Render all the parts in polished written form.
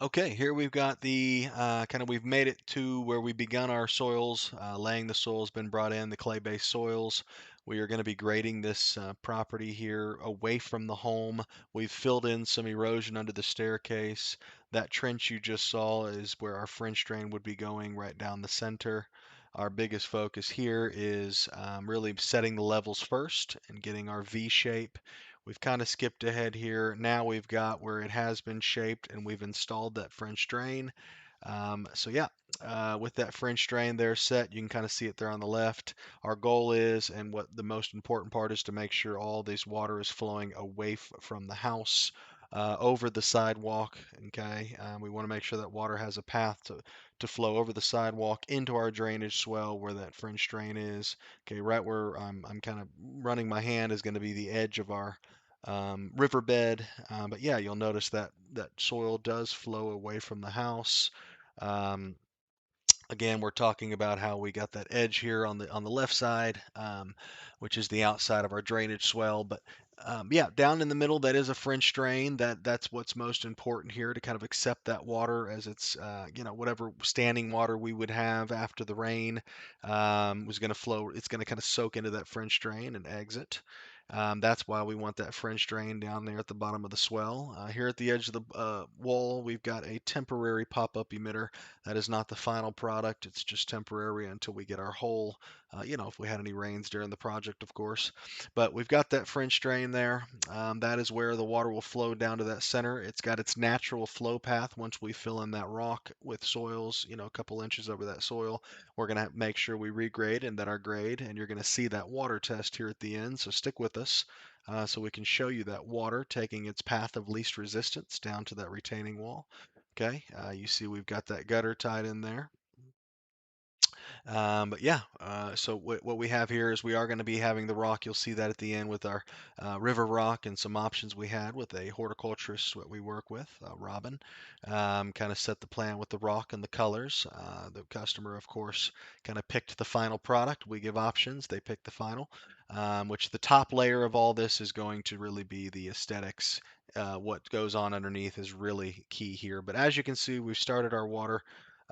Okay, here we've got the we've made it to where we begun our soils. Laying the soil's been brought in, the clay-based soils. We are going to be grading this property here away from the home. We've filled in some erosion under the staircase. That trench you just saw is where our French drain would be going right down the center. Our biggest focus here is really setting the levels first and getting our V shape. We've kind of skipped ahead here. Now we've got where it has been shaped and we've installed that French drain. So yeah, with that French drain there set, you can kind of see it there on the left. Our goal is, and what the most important part is, to make sure all this water is flowing away from the house, over the sidewalk. Okay, we want to make sure that water has a path to flow over the sidewalk into our drainage swell where that French drain is. Okay, right where I'm kind of running my hand is going to be the edge of our riverbed. But yeah, you'll notice that that soil does flow away from the house. Um, Again, we're talking about how we got that edge here on the left side, which is the outside of our drainage swell. But yeah, down in the middle, that is a French drain. That's what's most important here, to kind of accept that water as it's whatever standing water we would have after the rain was going to flow. It's going to kind of soak into that French drain and exit. That's why we want that French drain down there at the bottom of the swell. Here at the edge of the wall, we've got a temporary pop-up emitter. That is not the final product. It's just temporary until we get our hole. If we had any rains during the project, of course. But we've got that French drain there. That is where the water will flow down to that center. It's got its natural flow path once we fill in that rock with soils, a couple inches over that soil. We're going to make sure we regrade and that our grade, and you're going to see that water test here at the end. So stick with us so we can show you that water taking its path of least resistance down to that retaining wall. Okay, you see we've got that gutter tied in there. But yeah, so what we have here is we are going to be having the rock. You'll see that at the end with our river rock and some options we had with a horticulturist what we work with, Robin. Kind of set the plan with the rock and the colors. The customer, of course, kind of picked the final product. We give options. They pick the final, which the top layer of all this is going to really be the aesthetics. What goes on underneath is really key here. But as you can see, we've started our water.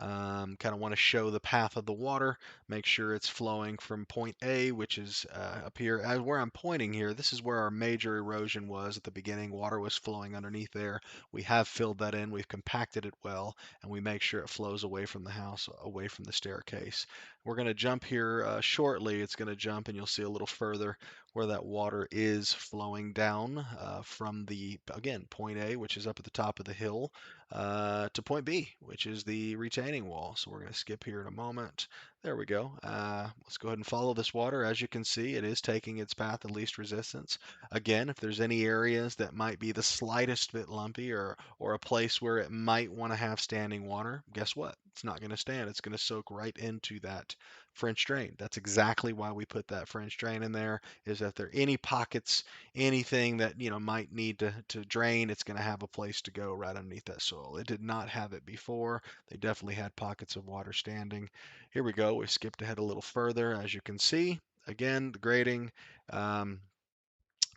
Kind of want to show the path of the water, make sure it's flowing from point A, which is up here. As where I'm pointing here, this is where our major erosion was at the beginning. Water was flowing underneath there. We have filled that in, we've compacted it well, and we make sure it flows away from the house, away from the staircase. We're going to jump here shortly. It's going to jump, and you'll see a little further where that water is flowing down from the, again, point A, which is up at the top of the hill, to point B, which is the retaining wall. So we're going to skip here in a moment. There we go. Let's go ahead and follow this water. As you can see, it is taking its path of least resistance. Again, if there's any areas that might be the slightest bit lumpy, or a place where it might want to have standing water, guess what? It's not going to stand. It's going to soak right into that French drain. That's exactly why we put that French drain in there, is that there are any pockets, anything that might need to drain, it's going to have a place to go right underneath that soil. It did not have it before. They definitely had pockets of water standing. Here we go. We skipped ahead a little further. As you can see, again, the grading um,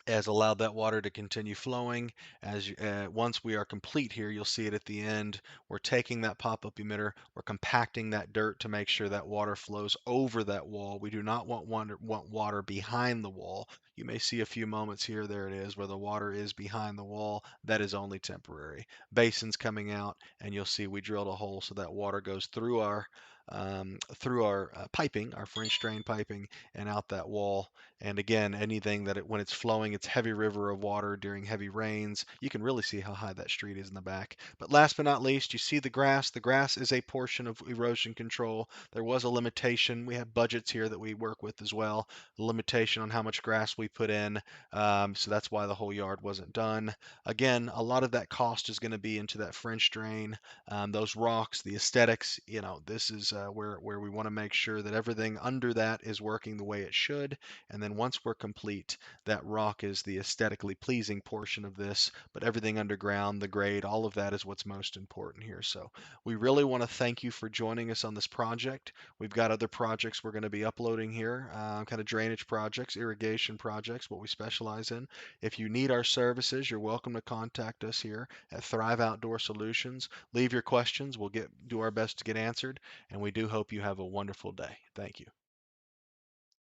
has allowed that water to continue flowing. Once we are complete here, you'll see it at the end. We're taking that pop-up emitter, we're compacting that dirt to make sure that water flows over that wall. We do not want water behind the wall. You may see a few moments here, there it is, where the water is behind the wall. That is only temporary. Basin's coming out, and you'll see we drilled a hole so that water goes through our piping, our French drain piping, and out that wall. And again, anything that when it's flowing, it's heavy river of water during heavy rains. You can really see how high that street is in the back. But last but not least, you see the grass. The grass is a portion of erosion control. There was a limitation. We have budgets here that we work with as well. A limitation on how much grass we put in. So that's why the whole yard wasn't done. Again, a lot of that cost is going to be into that French drain. Those rocks, the aesthetics. This is where we want to make sure that everything under that is working the way it should. And then once we're complete, that rock is the aesthetically pleasing portion of this, but everything underground, the grade, all of that is what's most important here. So we really want to thank you for joining us on this project. We've got other projects we're going to be uploading here, kind of drainage projects, irrigation projects, what we specialize in. If you need our services, you're welcome to contact us here at Thrive Outdoor Solutions. Leave your questions. We'll do our best to get answered, and we do hope you have a wonderful day. Thank you.